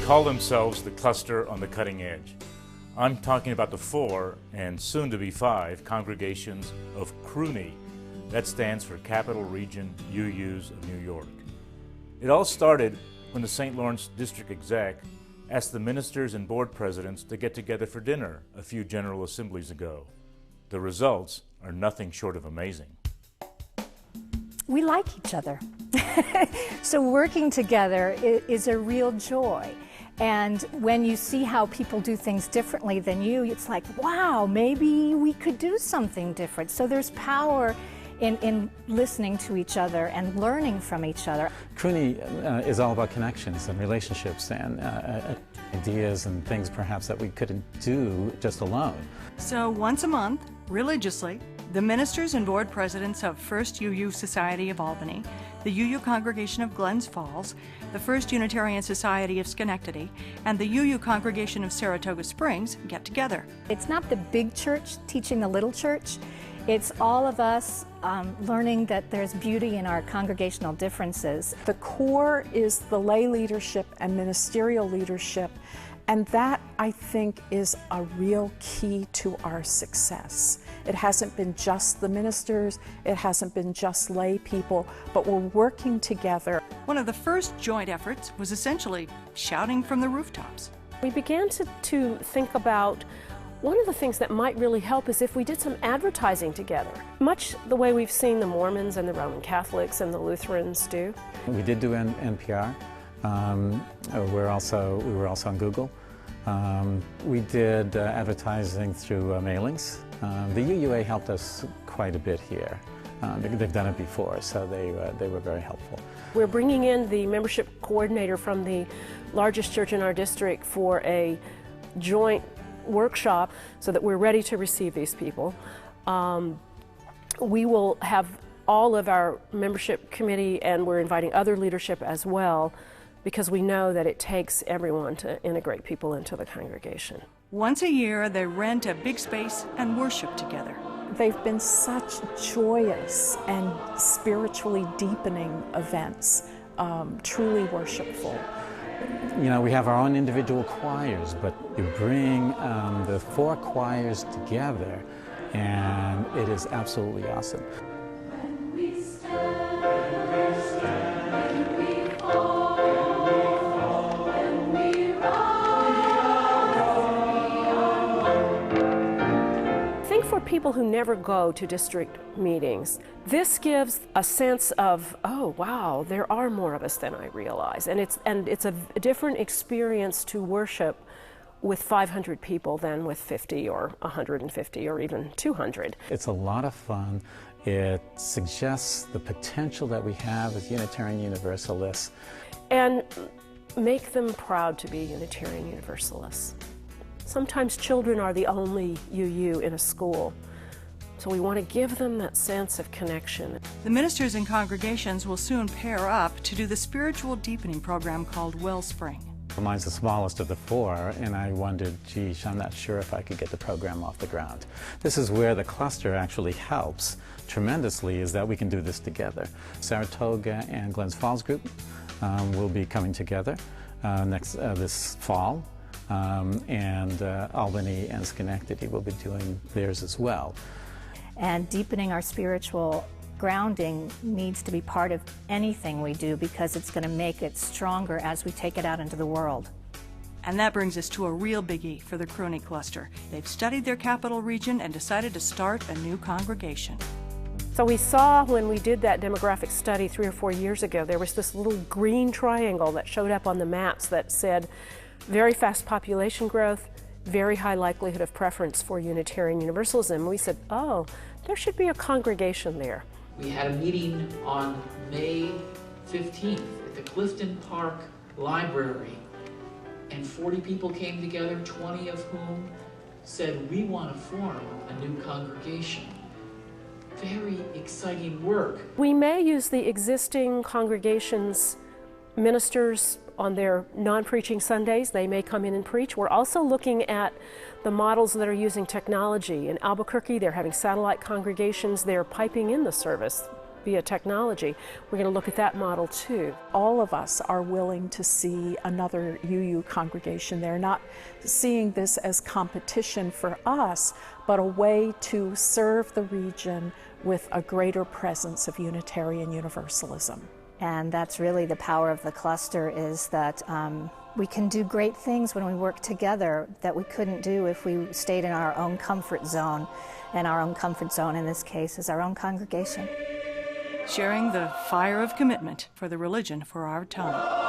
call themselves the cluster on the cutting edge. I'm talking about the 4 and soon to be 5 congregations of CRUN. That stands for Capital Region UUs of New York. It all started when the St. Lawrence District Exec asked the ministers and board presidents to get together for dinner a few General Assemblies ago. The results are nothing short of amazing. We like each other. So working together is a real joy. And when you see how people do things differently than you, it's like, wow, maybe we could do something different. So there's power in listening to each other and learning from each other. CRUN is all about connections and relationships and ideas and things perhaps that we couldn't do just alone. So once a month, religiously, the ministers and board presidents of First UU Society of Albany, the UU Congregation of Glens Falls, the First Unitarian Society of Schenectady, and the UU Congregation of Saratoga Springs get together. It's not the big church teaching the little church. It's all of us learning that there's beauty in our congregational differences. The core is the lay leadership and ministerial leadership, and that, I think, is a real key to our success. It hasn't been just the ministers, it hasn't been just lay people, but we're working together. One of the first joint efforts was essentially shouting from the rooftops. We began to think about one of the things that might really help is if we did some advertising together, much the way we've seen the Mormons and the Roman Catholics and the Lutherans do. We did do NPR. We were also on Google. We did advertising through mailings. The UUA helped us quite a bit here. They've done it before, so they were very helpful. We're bringing in the membership coordinator from the largest church in our district for a joint workshop so that we're ready to receive these people. We will have all of our membership committee, and we're inviting other leadership as well, because we know that it takes everyone to integrate people into the congregation. Once a year, they rent a big space and worship together. They've been such joyous and spiritually deepening events, truly worshipful. You know, we have our own individual choirs, but you bring the 4 choirs together, and it is absolutely awesome. For people who never go to district meetings, this gives a sense of, oh wow, there are more of us than I realize, and it's a different experience to worship with 500 people than with 50 or 150 or even 200. It's a lot of fun. It suggests the potential that we have as Unitarian Universalists. And make them proud to be Unitarian Universalists. Sometimes children are the only UU in a school, so we want to give them that sense of connection. The ministers and congregations will soon pair up to do the spiritual deepening program called Wellspring. Mine's the smallest of the 4, and I wondered, geez, I'm not sure if I could get the program off the ground. This is where the cluster actually helps tremendously, is that we can do this together. Saratoga and Glens Falls group will be coming together this fall. And Albany and Schenectady will be doing theirs as well. And deepening our spiritual grounding needs to be part of anything we do, because it's going to make it stronger as we take it out into the world. And that brings us to a real biggie for the CRUN cluster. They've studied their capital region and decided to start a new congregation. So we saw when we did that demographic study 3 or 4 years ago, there was this little green triangle that showed up on the maps that said very fast population growth, very high likelihood of preference for Unitarian Universalism. We said, oh, there should be a congregation there. We had a meeting on May 15th at the Clifton Park Library, and 40 people came together, 20 of whom said, we want to form a new congregation. Very exciting work. We may use the existing congregation's ministers on their non-preaching Sundays. They may come in and preach. We're also looking at the models that are using technology. In Albuquerque, they're having satellite congregations. They're piping in the service via technology. We're going to look at that model too. All of us are willing to see another UU congregation. They're not seeing this as competition for us, but a way to serve the region with a greater presence of Unitarian Universalism. And that's really the power of the cluster, is that we can do great things when we work together that we couldn't do if we stayed in our own comfort zone. And our own comfort zone in this case is our own congregation. Sharing the fire of commitment for the religion for our time.